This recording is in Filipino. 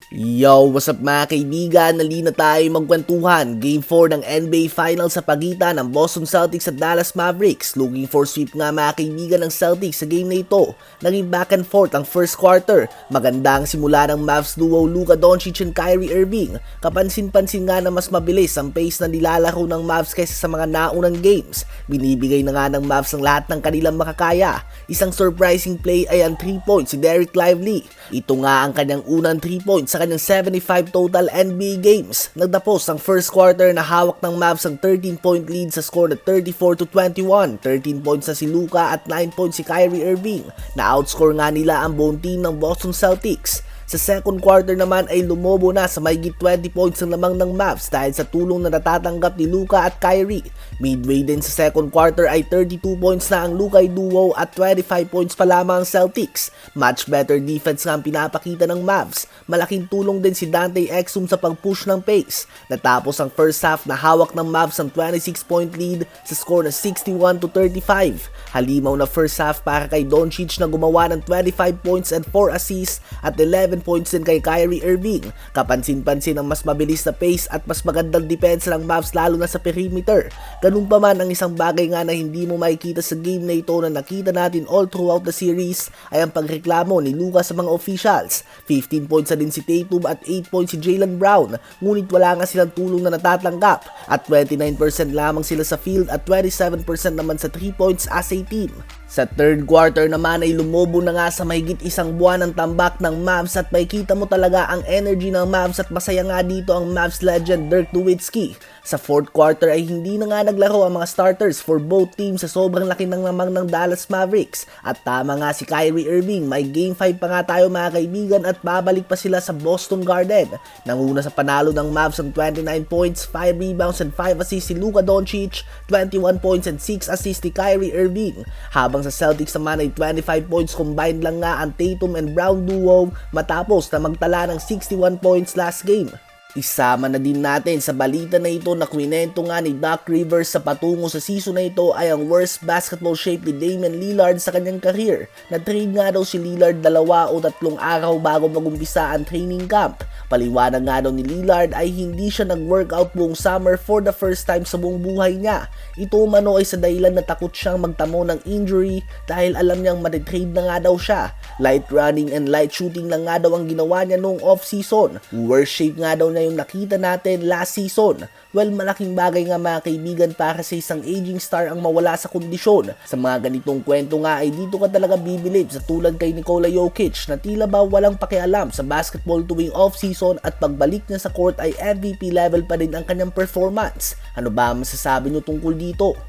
Yo, what's up mga kaibigan? Nalina tayo magkwentuhan. Game 4 ng NBA Finals sa pagitan ng Boston Celtics at Dallas Mavericks. Looking for sweep nga mga kaibigan ng Celtics sa game na ito. Naging back and forth ang first quarter. Maganda ang simula ng Mavs duo Luka Doncic and Kyrie Irving. Kapansin-pansin nga na mas mabilis ang pace na nilalaro ng Mavs kaysa sa mga naunang games. Binibigay na nga ng Mavs ang lahat ng kanilang makakaya. Isang surprising play ay ang 3 points si Dereck Lively. Ito nga ang kanyang unang 3 points sa kanyang 75 total NBA games. Nagtapos ang first quarter na hawak ng Mavs ang 13-point lead sa score na 34-21. 13 points na si Luka at 9 points si Kyrie Irving. Na-outscore nga nila ang buong team ng Boston Celtics. Sa second quarter naman ay lumobo na sa mahigit 20 points ang lamang ng Mavs dahil sa tulong na natatanggap ni Luka at Kyrie. Midway din sa second quarter ay 32 points na ang Luka duo at 25 points pa lamang ang Celtics. Much better defense nga ang pinapakita ng Mavs. Malaking tulong din si Dante Exum sa pag-push ng pace. Natapos ang first half na hawak ng Mavs ang 26-point lead sa score na 61-35. Halimaw na first half para kay Doncic na gumawa ng 25 points and 4 assists at 11 points din kay Kyrie Irving. Kapansin-pansin ang mas mabilis na pace at mas magandang depensa ng Mavs lalo na sa perimeter. Ganun pa man, ang isang bagay nga na hindi mo makikita sa game na ito na nakita natin all throughout the series ay ang pagreklamo ni Luka sa mga officials. 15 points na din si Tatum at 8 points si Jaylen Brown, ngunit wala nga silang tulong na natatanggap at 29% lamang sila sa field at 27% naman sa 3 points as a team. Sa third quarter naman ay lumobo na nga sa mahigit isang buwan ng tambak ng Mavs at makikita mo talaga ang energy ng Mavs at masaya nga dito ang Mavs legend Dirk Nowitzki. Sa fourth quarter ay hindi na nga naglaro ang mga starters for both teams sa sobrang laki ng lamang ng Dallas Mavericks. At tama nga si Kyrie Irving, may game 5 pa nga tayo mga kaibigan at babalik pa sila sa Boston Garden. Nanguna sa panalo ng Mavs ang 29 points, 5 rebounds and 5 assists si Luka Doncic, 21 points and 6 assists ni Kyrie Irving. Habang sa Celtics naman ay 25 points combined lang nga ang Tatum and Brown duo matapos na magtala ng 61 points last game. Isama na din natin sa balita na ito na kwinento nga ni Doc Rivers sa patungo sa season na ito ay ang worst basketball shape ni Damian Lillard sa kanyang career. Na-trade nga daw si Lillard 2 o 3 araw bago magumpisa ang training camp. Paliwanag nga daw ni Lillard ay hindi siya nag-workout buong summer for the first time sa buong buhay niya. Ito umano ay sa dahilan na takot siyang magtamo ng injury dahil alam niyang matitrade na nga daw siya. Light running and light shooting lang nga daw ang ginawa niya noong off-season. Worst shape nga daw na yung nakita natin last season. Well, malaking bagay nga mga kaibigan para sa isang aging star ang mawala sa kondisyon. Sa mga ganitong kwento nga ay dito ka talaga bibilib sa tulad kay Nikola Jokic na tila ba walang pakialam sa basketball tuwing off-season at pagbalik niya sa court ay MVP level pa rin ang kanyang performance. Ano ba masasabi niyo tungkol dito?